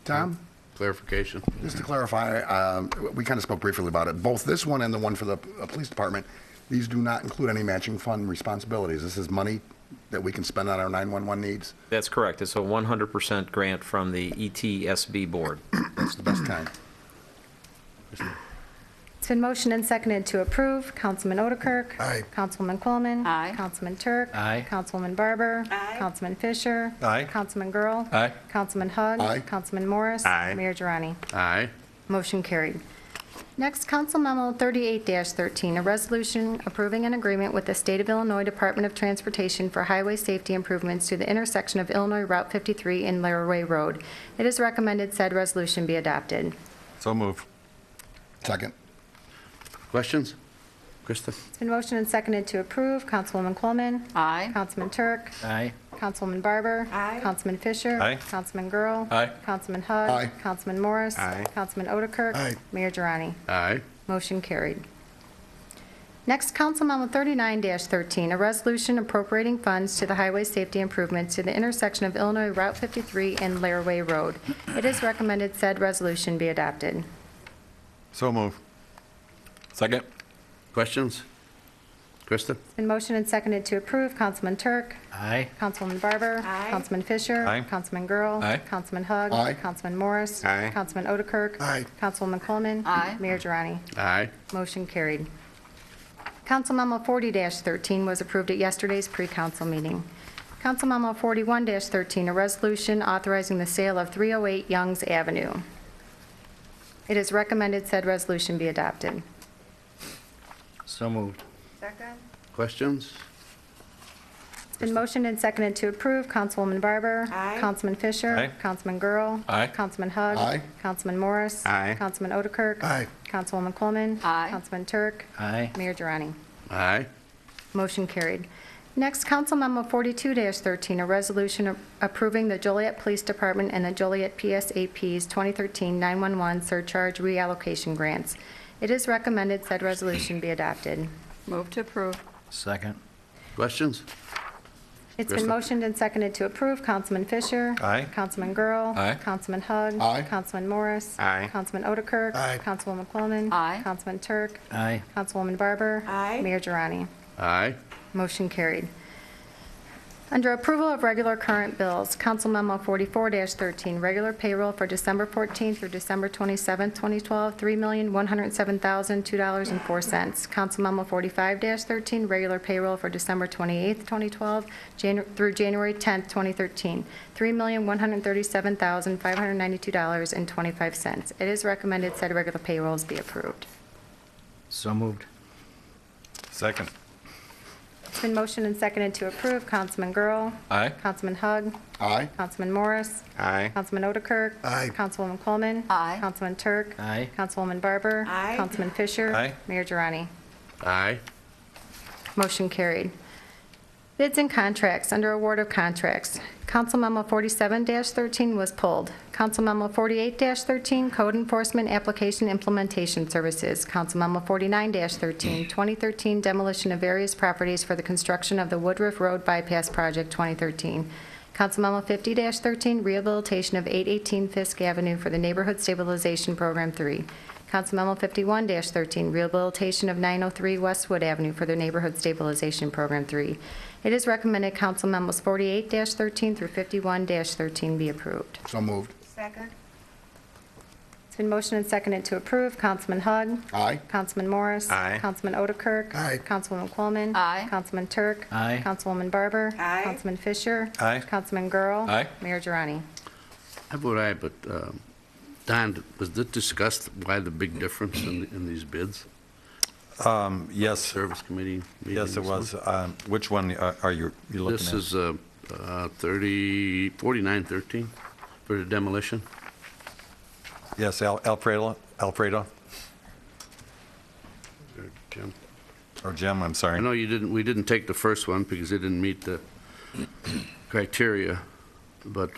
[SPEAKER 10] Tom,
[SPEAKER 6] Clarification.
[SPEAKER 10] just to clarify, we kind of spoke briefly about it. Both this one and the one for the police department, these do not include any matching fund responsibilities. This is money that we can spend on our 911 needs.
[SPEAKER 11] That's correct. It's a 100% grant from the ETSB board.
[SPEAKER 10] That's the best kind.
[SPEAKER 3] It's been motioned and seconded to approve. Councilman Otterkirk.
[SPEAKER 1] Aye.
[SPEAKER 3] Councilwoman Quillman.
[SPEAKER 5] Aye.
[SPEAKER 3] Councilman Turk.
[SPEAKER 12] Aye.
[SPEAKER 3] Councilwoman Barber.
[SPEAKER 13] Aye.
[SPEAKER 3] Councilman Fisher.
[SPEAKER 9] Aye.
[SPEAKER 3] Councilman Girl.
[SPEAKER 7] Aye.
[SPEAKER 3] Councilman Hug.
[SPEAKER 10] Aye.
[SPEAKER 3] Councilman Morris.
[SPEAKER 11] Aye.
[SPEAKER 3] Mayor Girani.
[SPEAKER 6] Aye.
[SPEAKER 3] Motion carried. Next, Council Memo 38-13, a resolution approving an agreement with the State of Illinois Department of Transportation for highway safety improvements to the intersection of Illinois Route 53 and Laraway Road. It is recommended said resolution be adopted.
[SPEAKER 9] So move.
[SPEAKER 10] Second.
[SPEAKER 6] Questions? Krista?
[SPEAKER 3] It's been motioned and seconded to approve. Councilwoman Quillman.
[SPEAKER 5] Aye.
[SPEAKER 3] Councilman Turk.
[SPEAKER 12] Aye.
[SPEAKER 3] Councilwoman Barber.
[SPEAKER 13] Aye.
[SPEAKER 3] Councilman Fisher.
[SPEAKER 9] Aye.
[SPEAKER 3] Councilman Girl.
[SPEAKER 7] Aye.
[SPEAKER 3] Councilman Hug.
[SPEAKER 10] Aye.
[SPEAKER 3] Councilman Morris.
[SPEAKER 11] Aye.
[SPEAKER 3] Councilman Otterkirk.
[SPEAKER 1] Aye.
[SPEAKER 3] Mayor Girani.
[SPEAKER 6] Aye.
[SPEAKER 3] Motion carried. Next, Council Memo 39-13, a resolution appropriating funds to the highway safety improvements to the intersection of Illinois Route 53 and Laraway Road. It is recommended said resolution be adopted.
[SPEAKER 9] So move.
[SPEAKER 7] Second.
[SPEAKER 6] Questions? Krista?
[SPEAKER 3] It's been motioned and seconded to approve. Councilman Turk.
[SPEAKER 12] Aye.
[SPEAKER 3] Councilwoman Barber.
[SPEAKER 13] Aye.
[SPEAKER 3] Councilman Fisher.
[SPEAKER 9] Aye.
[SPEAKER 3] Councilman Girl.
[SPEAKER 7] Aye.
[SPEAKER 3] Councilman Hug.
[SPEAKER 10] Aye.
[SPEAKER 3] Councilman Morris.
[SPEAKER 11] Aye.
[SPEAKER 3] Councilman Otterkirk.
[SPEAKER 1] Aye.
[SPEAKER 3] Councilwoman Coleman.
[SPEAKER 5] Aye.
[SPEAKER 3] Mayor Girani.
[SPEAKER 6] Aye.
[SPEAKER 3] Motion carried. Council Memo 40-13 was approved at yesterday's pre-council meeting. Council Memo 41-13, a resolution authorizing the sale of 308 Youngs Avenue. It is recommended said resolution be adopted.
[SPEAKER 12] So moved.
[SPEAKER 13] Second.
[SPEAKER 6] Questions?
[SPEAKER 3] It's been motioned and seconded to approve. Councilwoman Barber.
[SPEAKER 13] Aye.
[SPEAKER 3] Councilman Fisher.
[SPEAKER 9] Aye.
[SPEAKER 3] Councilman Girl.
[SPEAKER 7] Aye.
[SPEAKER 3] Councilman Hug.
[SPEAKER 10] Aye.
[SPEAKER 3] Councilman Morris.
[SPEAKER 11] Aye.
[SPEAKER 3] Councilman Otterkirk.
[SPEAKER 1] Aye.
[SPEAKER 3] Councilwoman Coleman.
[SPEAKER 5] Aye.
[SPEAKER 3] Councilman Turk.
[SPEAKER 12] Aye.
[SPEAKER 3] Mayor Girani.
[SPEAKER 6] Aye.
[SPEAKER 3] Motion carried. Next, Council Memo 42-13, a resolution approving the Joliet Police Department and the Joliet PSAP's 2013 911 surcharge reallocation grants. It is recommended said resolution be adopted.
[SPEAKER 5] Move to approve.
[SPEAKER 12] Second.
[SPEAKER 6] Questions?
[SPEAKER 3] It's been
[SPEAKER 6] Krista?
[SPEAKER 3] motioned and seconded to approve. Councilman Fisher.
[SPEAKER 9] Aye.
[SPEAKER 3] Councilman Girl.
[SPEAKER 7] Aye.
[SPEAKER 3] Councilman Hug.
[SPEAKER 10] Aye.
[SPEAKER 3] Councilman Morris.
[SPEAKER 11] Aye.
[SPEAKER 3] Councilman Otterkirk.
[SPEAKER 1] Aye.
[SPEAKER 3] Councilwoman Coleman.
[SPEAKER 5] Aye.
[SPEAKER 3] Councilman Turk.
[SPEAKER 12] Aye.
[SPEAKER 3] Councilwoman Barber.
[SPEAKER 13] Aye.
[SPEAKER 3] Mayor Girani.
[SPEAKER 6] Aye.
[SPEAKER 3] Motion carried. Under approval of regular current bills, Council Memo 44-13, regular payroll for December 14th through December 27th, 2012, $3,107,002.04. Council Memo 45-13, regular payroll for December 28th, 2012 through January 10th, 2013, $3,137,592.25. It is recommended said regular payrolls be approved.
[SPEAKER 12] So moved.
[SPEAKER 9] Second.
[SPEAKER 3] It's been motioned and seconded to approve. Councilman Girl.
[SPEAKER 14] Aye.
[SPEAKER 3] Councilman Hug.
[SPEAKER 10] Aye.
[SPEAKER 3] Councilman Morris.
[SPEAKER 11] Aye.
[SPEAKER 3] Councilman Otterkirk.
[SPEAKER 1] Aye.
[SPEAKER 3] Councilwoman Coleman.
[SPEAKER 13] Aye.
[SPEAKER 3] Councilman Turk.
[SPEAKER 12] Aye.
[SPEAKER 3] Councilwoman Barber.
[SPEAKER 13] Aye.
[SPEAKER 3] Councilman Fisher.
[SPEAKER 14] Aye.
[SPEAKER 3] Mayor Girani.
[SPEAKER 6] Aye.
[SPEAKER 3] Motion carried. Bids and contracts. Under award of contracts, Council Memo 47-13 was pulled. Council Memo 48-13, Code Enforcement Application Implementation Services. Council Memo 49-13, 2013 demolition of various properties for the construction of the Woodruff Road Bypass Project 2013. Council Memo 50-13, rehabilitation of 818 Fisk Avenue for the Neighborhood Stabilization Program 3. Council Memo 51-13, rehabilitation of 903 Westwood Avenue for the Neighborhood Stabilization Program 3. It is recommended Council Memos 48-13 through 51-13 be approved.
[SPEAKER 10] So moved.
[SPEAKER 13] Second.
[SPEAKER 3] It's been motioned and seconded to approve. Councilman Hug.
[SPEAKER 10] Aye.
[SPEAKER 3] Councilman Morris.
[SPEAKER 11] Aye.
[SPEAKER 3] Councilman Otterkirk.
[SPEAKER 1] Aye.
[SPEAKER 3] Councilwoman Coleman.
[SPEAKER 13] Aye.
[SPEAKER 3] Councilman Turk.
[SPEAKER 12] Aye.
[SPEAKER 3] Councilwoman Barber.
[SPEAKER 13] Aye.
[SPEAKER 3] Councilman Fisher.
[SPEAKER 9] Aye.
[SPEAKER 3] Councilman Girl.
[SPEAKER 14] Aye.
[SPEAKER 3] Mayor Girani.
[SPEAKER 6] I vote aye, but Don, was it discussed why the big difference in these bids?
[SPEAKER 9] Yes,
[SPEAKER 6] Service committee meeting?
[SPEAKER 9] yes, it was. Which one are you looking at?
[SPEAKER 6] This is 4913 for the demolition.
[SPEAKER 9] Yes, Alfredo,
[SPEAKER 6] Jim.
[SPEAKER 9] or Jim, I'm
[SPEAKER 6] I
[SPEAKER 9] sorry.
[SPEAKER 6] know we didn't take the first one because it didn't meet the criteria, but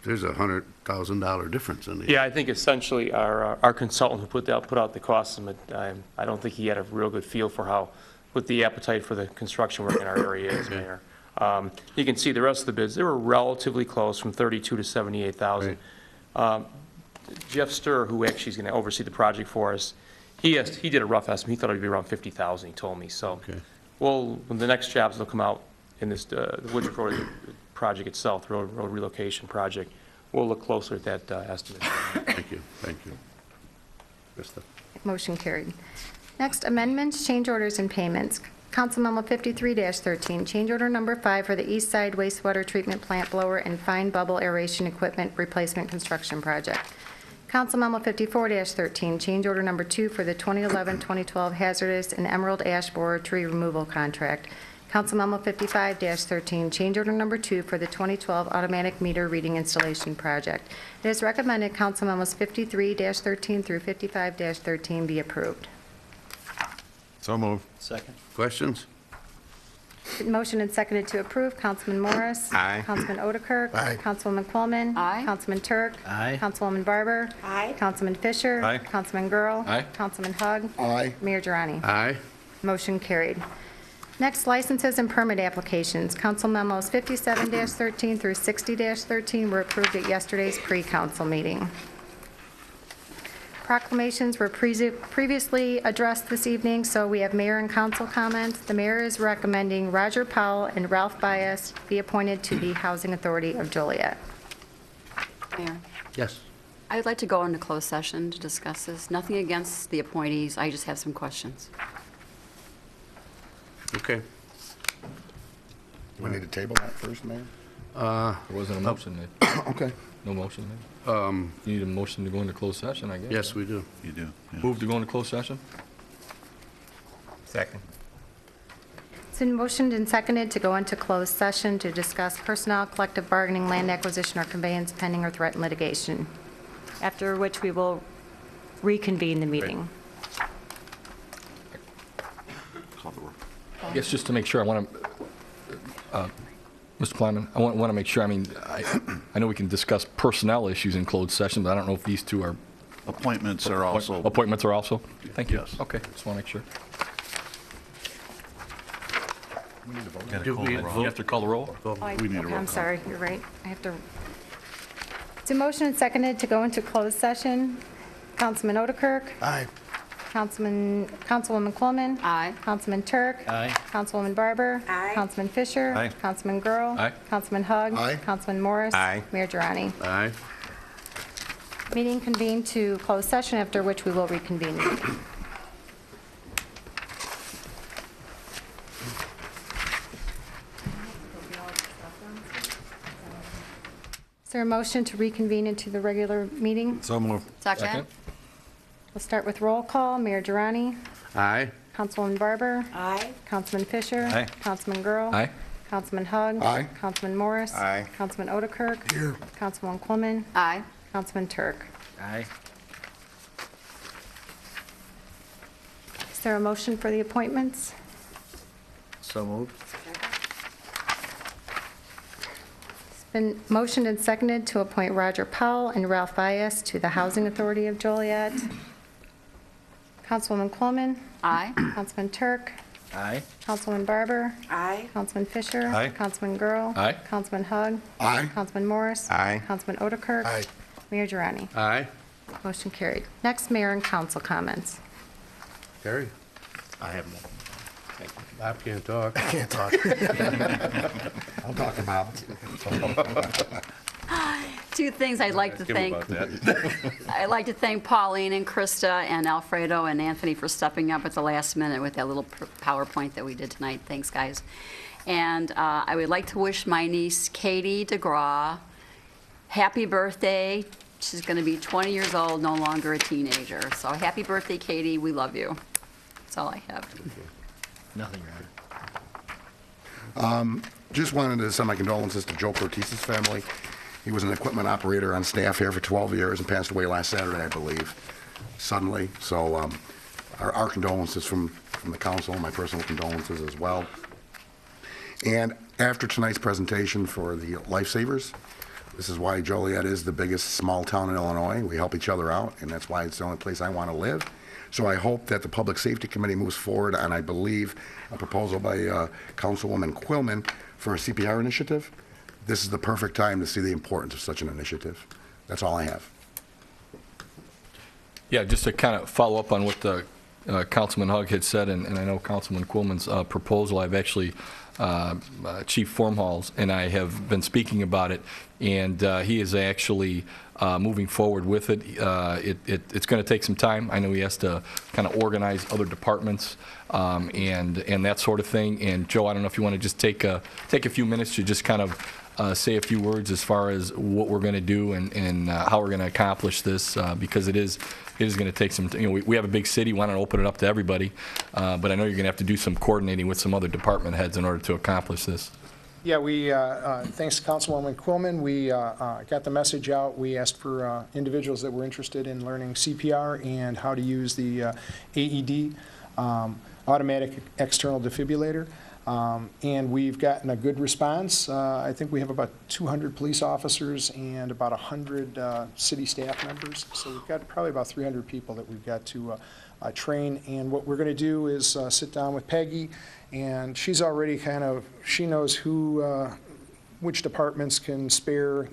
[SPEAKER 6] there's a $100,000 difference in these.
[SPEAKER 8] Yeah, I think essentially our consultant who put out the cost estimate, I don't think he had a real good feel for what the appetite for the construction work in our area is, Mayor. You can see the rest of the bids, they were relatively close, from 32 to 78,000. Jeff Sturr, who actually is going to oversee the project for us, he did a rough estimate. He thought it would be around 50,000, he told me. So,
[SPEAKER 6] Okay.
[SPEAKER 8] well, when the next jobs will come out in this the Woodruff Road project itself, road relocation project, we'll look closer at that estimate.
[SPEAKER 6] Thank you, thank you. Krista?
[SPEAKER 3] Motion carried. Next, amendments, change orders, and payments. Council Memo 53-13, change order number 5 for the East Side Wastewater Treatment Plant Blower and Fine Bubble Aeration Equipment Replacement Construction Project. Council Memo 54-13, change order number 2 for the 2011-2012 Hazardous and Emerald Ash Borer Tree Removal Contract. Council Memo 55-13, change order number 2 for the 2012 Automatic Meter Reading Installation Project. It is recommended Council Memos 53-13 through 55-13 be approved.
[SPEAKER 9] So moved.
[SPEAKER 12] Second.
[SPEAKER 6] Questions?
[SPEAKER 3] Motion and seconded to approve. Councilman Morris.
[SPEAKER 11] Aye.
[SPEAKER 3] Councilman Otterkirk.
[SPEAKER 1] Aye.
[SPEAKER 3] Councilwoman Coleman.
[SPEAKER 13] Aye.
[SPEAKER 3] Councilman Turk.
[SPEAKER 12] Aye.
[SPEAKER 3] Councilwoman Barber.
[SPEAKER 13] Aye.
[SPEAKER 3] Councilman Fisher.
[SPEAKER 9] Aye.
[SPEAKER 3] Councilman Girl.
[SPEAKER 14] Aye.
[SPEAKER 3] Councilman Hug.
[SPEAKER 10] Aye.
[SPEAKER 3] Mayor Girani.
[SPEAKER 6] Aye.
[SPEAKER 3] Motion carried. Next, licenses and permit applications. Council memos 57-13 through 60-13 were approved at yesterday's pre-council meeting. Proclamations were previously addressed this evening, so we have mayor and council comments. The mayor is recommending Roger Powell and Ralph Bias be appointed to the Housing Authority of Joliet.
[SPEAKER 5] Mayor,
[SPEAKER 6] Yes.
[SPEAKER 5] I would like to go into closed session to discuss this. Nothing against the appointees, I just have some questions.
[SPEAKER 6] Okay.
[SPEAKER 10] We need to table that first, Mayor?
[SPEAKER 14] There wasn't a motion made.
[SPEAKER 10] Okay.
[SPEAKER 14] No motion made. You need a motion to go into closed session, I guess.
[SPEAKER 6] Yes, we do.
[SPEAKER 9] You do.
[SPEAKER 14] Move to go into closed session?
[SPEAKER 11] Second.
[SPEAKER 3] It's been motioned and seconded to go into closed session to discuss personnel, collective bargaining, land acquisition, or conveyance pending or threatened litigation, after which we will reconvene the meeting.
[SPEAKER 14] Yes, just to make sure, I want to, Mr. Plyman, I want to make sure, I mean, I know we can discuss personnel issues in closed session, but I don't know if these two are...
[SPEAKER 19] Appointments are also...
[SPEAKER 14] Appointments are also? Thank you.
[SPEAKER 19] Yes.
[SPEAKER 14] Okay, just want to make sure.
[SPEAKER 10] We need to vote.
[SPEAKER 9] Gotta
[SPEAKER 6] Do
[SPEAKER 9] call
[SPEAKER 6] we
[SPEAKER 9] the roll.
[SPEAKER 14] You have to call the roll?
[SPEAKER 19] We need a
[SPEAKER 3] Okay,
[SPEAKER 19] roll
[SPEAKER 3] I'm
[SPEAKER 19] call.
[SPEAKER 3] sorry, you're right. I have to. It's a motion and seconded to go into closed session. Councilman Otterkirk.
[SPEAKER 1] Aye.
[SPEAKER 3] Councilwoman Coleman.
[SPEAKER 5] Aye.
[SPEAKER 3] Councilman Turk.
[SPEAKER 12] Aye.
[SPEAKER 3] Councilwoman Barber.
[SPEAKER 13] Aye.
[SPEAKER 3] Councilman Fisher.
[SPEAKER 9] Aye.
[SPEAKER 3] Councilman Girl.
[SPEAKER 14] Aye.
[SPEAKER 3] Councilman Hug.
[SPEAKER 10] Aye.
[SPEAKER 3] Councilman Morris.
[SPEAKER 11] Aye.
[SPEAKER 3] Mayor Girani.
[SPEAKER 6] Aye.
[SPEAKER 3] Meeting convened to closed session, after which we will reconvene. Is there a motion to reconvene into the regular meeting?
[SPEAKER 9] So moved.
[SPEAKER 5] Second?
[SPEAKER 14] Second?
[SPEAKER 3] We'll start with roll call. Mayor Girani.
[SPEAKER 6] Aye.
[SPEAKER 3] Councilwoman Barber.
[SPEAKER 13] Aye.
[SPEAKER 3] Councilman Fisher.
[SPEAKER 9] Aye.
[SPEAKER 3] Councilman Girl.
[SPEAKER 14] Aye.
[SPEAKER 3] Councilman Hug.
[SPEAKER 10] Aye.
[SPEAKER 3] Councilman Morris.
[SPEAKER 10] Aye.
[SPEAKER 3] Councilman Otterkirk.
[SPEAKER 1] Here.
[SPEAKER 3] Councilwoman Quilman.
[SPEAKER 5] Aye.
[SPEAKER 3] Councilman Turk.
[SPEAKER 12] Aye.
[SPEAKER 3] Is there a motion for the appointments?
[SPEAKER 12] So moved.
[SPEAKER 3] It's been motioned and seconded to appoint Roger Powell and Ralph Bias to the Housing Authority of Joliet. Councilwoman Quilman.
[SPEAKER 5] Aye.
[SPEAKER 3] Councilman Turk.
[SPEAKER 12] Aye.
[SPEAKER 3] Councilwoman Barber.
[SPEAKER 13] Aye.
[SPEAKER 3] Councilman Fisher.
[SPEAKER 9] Aye.
[SPEAKER 3] Councilman Girl.
[SPEAKER 14] Aye.
[SPEAKER 3] Councilman Hug.
[SPEAKER 10] Aye.
[SPEAKER 3] Councilman Morris.
[SPEAKER 10] Aye.
[SPEAKER 3] Councilman Otterkirk.
[SPEAKER 1] Aye.
[SPEAKER 3] Mayor Durrani.
[SPEAKER 6] Aye.
[SPEAKER 3] Motion carried. Next, mayor and council comments.
[SPEAKER 6] Terry?
[SPEAKER 12] I have none.
[SPEAKER 6] Bob can't talk.
[SPEAKER 1] Can't talk.
[SPEAKER 10] I'll talk about it.
[SPEAKER 5] Two things I'd like to
[SPEAKER 6] Ask him
[SPEAKER 5] thank.
[SPEAKER 6] about that.
[SPEAKER 5] I'd like to thank Pauline and Krista and Alfredo and Anthony for stepping up at the last minute with that little PowerPoint that we did tonight. Thanks, guys. And I would like to wish my niece Katie DeGraw happy birthday. She's going to be 20 years old, no longer a teenager. So happy birthday, Katie. We love you. That's all I have.
[SPEAKER 12] Nothing, Roger.
[SPEAKER 10] Just wanted to send my condolences to Joe Cortiz's family. He was an equipment operator on staff here for 12 years and passed away last Saturday, I believe, suddenly. So our condolences from the council, my personal condolences as well. And after tonight's presentation for the lifesavers, this is why Joliet is the biggest small town in Illinois. We help each other out, and that's why it's the only place I want to live. So I hope that the Public Safety Committee moves forward on, I believe, a proposal by Councilwoman Quilman for a CPR initiative. This is the perfect time to see the importance of such an initiative. That's all I have.
[SPEAKER 14] Yeah, just to kind of follow up on what the Councilman Hug had said, and I know Councilman Quillman's proposal, I've actually, Chief Formhalls and I have been speaking about it, and he is actually moving forward with it. It's going to take some time. I know he has to kind of organize other departments and that sort of thing. And Joe, I don't know if you want to just take a few minutes to just kind of say a few words as far as what we're going to do and how we're going to accomplish this, because it is going to take some, we have a big city, want to open it up to everybody, but I know you're going to have to do some coordinating with some other department heads in order to accomplish this.
[SPEAKER 16] Yeah, we, thanks to Councilwoman Quilman, we got the message out. We asked for individuals that were interested in learning CPR and how to use the AED, automatic external defibrillator. And we've gotten a good response. I think we have about 200 police officers and about 100 city staff members. So we've got probably about 300 people that we've got to train. And what we're going to do is sit down with Peggy, and she's already she knows which departments can spare,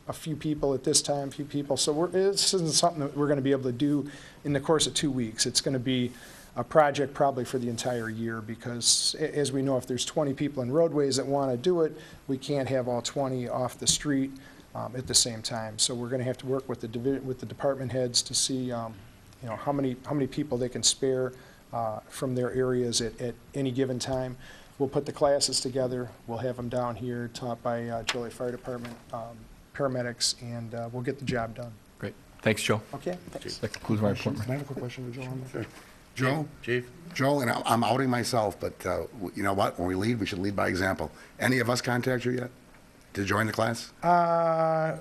[SPEAKER 16] a few people at this time, few people. So this isn't something that we're going to be able to do in the course of 2 weeks. It's going to be a project probably for the entire year, because as we know, if there's 20 people in roadways that want to do it, we can't have all 20 off the street at the same time. So we're going to have to work with the department heads to see how many people they can spare from their areas at any given time. We'll put the classes together. We'll have them down here taught by Joliet Fire Department paramedics, and we'll get the job done.
[SPEAKER 14] Great. Thanks, Joe.
[SPEAKER 16] Okay, thanks.
[SPEAKER 14] That concludes my report.
[SPEAKER 10] Can I have a quick question to Joe on that?
[SPEAKER 6] Sure.
[SPEAKER 10] Joe?
[SPEAKER 6] Chief?
[SPEAKER 10] Joe, and I'm outing myself, but you know what? When we lead, we should lead by example. Any of us contact you yet to join the class?
[SPEAKER 16] I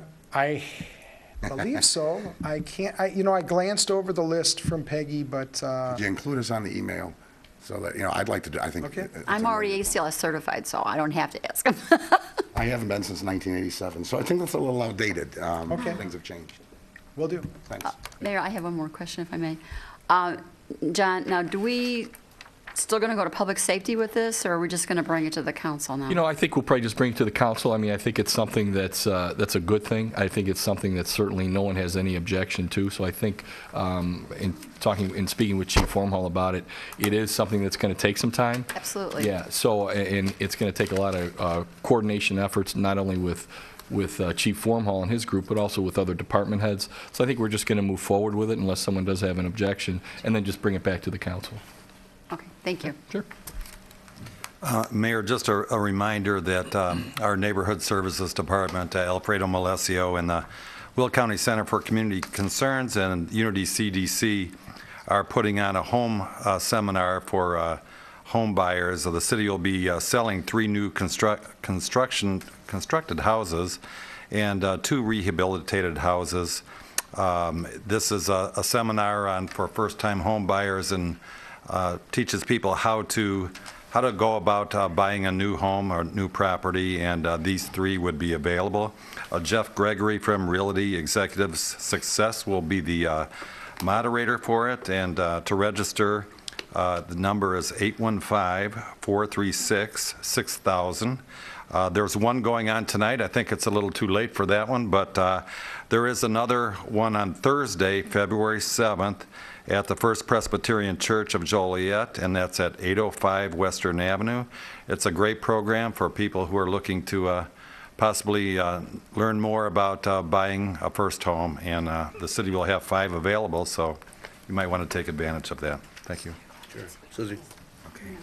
[SPEAKER 16] believe so. I can't, I glanced over the list from Peggy, but.
[SPEAKER 10] Could you include us on the email so that, I'd like to do, I think.
[SPEAKER 16] Okay.
[SPEAKER 5] I'm already ACLS certified, so I don't have to ask him.
[SPEAKER 10] I haven't been since 1987, so I think that's a little outdated.
[SPEAKER 16] Okay.
[SPEAKER 10] Things have changed.
[SPEAKER 16] Will do.
[SPEAKER 10] Thanks.
[SPEAKER 5] Mayor, I have one more question, if I may. John, now, do we still going to go to public safety with this, or are we just going to bring it to the council now?
[SPEAKER 14] I think we'll probably just bring it to the council. I mean, I think it's something that's a good thing. I think it's something that certainly no one has any objection to. So I think in speaking with Chief Formhall about it, it is something that's going to take some time.
[SPEAKER 5] Absolutely.
[SPEAKER 14] Yeah. So, and it's going to take a lot of coordination efforts, not only with Chief Formhall and his group, but also with other department heads. So I think we're just going to move forward with it unless someone does have an objection, and then just bring it back to the council.
[SPEAKER 5] Okay, thank you.
[SPEAKER 14] Sure.
[SPEAKER 9] Mayor, just a reminder that our Neighborhood Services Department, Alfredo Malesio, and the Will County Center for Community Concerns and Unity CDC are putting on a home seminar for home buyers. The city will be selling 3 new constructed houses and 2 rehabilitated houses. This is a seminar for first-time home buyers and teaches people how to go about buying a new home or new property, and these 3 would be available. Jeff Gregory from Realty Executives Success will be the moderator for it, and to register, the number is 815-436-6000. There's one going on tonight. I think it's a little too late for that one, but there is another one on Thursday, February 7th, at the First Presbyterian Church of Joliet, and that's at 805 Western Avenue. It's a great program for people who are looking to possibly learn more about buying a first home, and the city will have 5 available, so you might want to take advantage of that. Thank you.
[SPEAKER 6] Sure. Susie? Okay.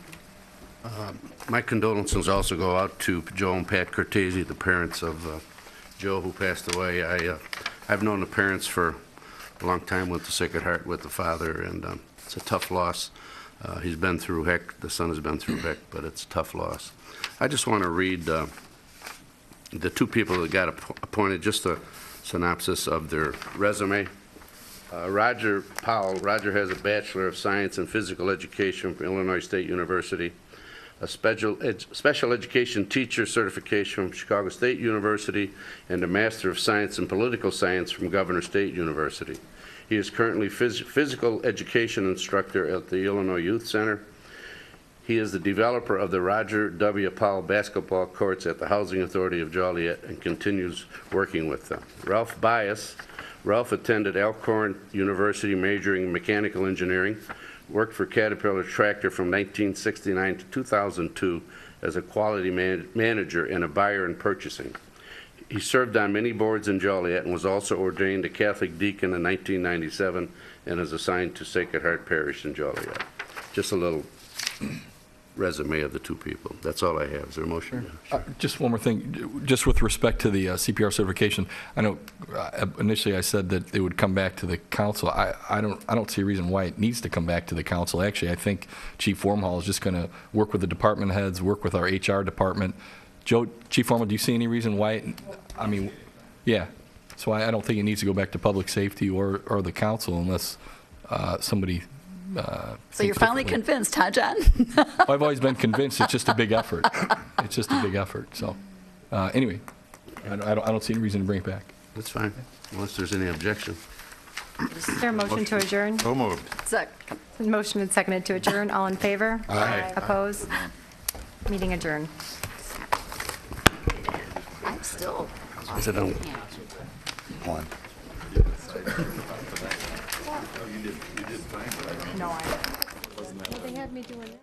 [SPEAKER 6] My condolences also go out to Joe and Pat Cortese, the parents of Joe, who passed away. I've known the parents for a long time, went to Sacred Heart with the father, and it's a tough loss. He's been through heck, the son has been through heck, but it's a tough loss. I just want to read the 2 people that got appointed, just a synopsis of their resume. Roger Powell. Roger has a Bachelor of Science in Physical Education from Illinois State University, a special education teacher certification from Chicago State University, and a Master of Science in Political Science from Governor State University. He is currently physical education instructor at the Illinois Youth Center. He is the developer of the Roger W. Powell basketball courts at the Housing Authority of Joliet and continues working with them. Ralph Bias. Ralph attended Alcorn University majoring in mechanical engineering, worked for Caterpillar Tractor from 1969 to 2002 as a quality manager and a buyer in purchasing. He served on many boards in Joliet and was also ordained a Catholic deacon in 1997 and is assigned to Sacred Heart Parish in Joliet. Just a little resume of the 2 people. That's all I have. Is there a motion?
[SPEAKER 14] Sure. Just one more thing, just with respect to the CPR certification. I know initially I said that it would come back to the council. I don't see a reason why it needs to come back to the council. Actually, I think Chief Wormhall is just going to work with the department heads, work with our HR department. Joe, Chief Wormhall, do you see any reason why? Yeah. So I don't think it needs to go back to public safety or the council unless somebody.
[SPEAKER 13] So you're finally convinced, huh, John?
[SPEAKER 14] Well, I've always been convinced it's just a big effort. It's just a big effort. So anyway, I don't see any reason to bring it back.
[SPEAKER 6] That's fine, unless there's any objection.
[SPEAKER 3] Is there a motion to adjourn?
[SPEAKER 9] So moved.
[SPEAKER 3] Motion and seconded to adjourn. All in favor?
[SPEAKER 9] Aye.
[SPEAKER 3] Opposed? Meeting adjourned.
[SPEAKER 13] I'm still.
[SPEAKER 6] Sit down.
[SPEAKER 10] One.
[SPEAKER 3] No, they had me doing it.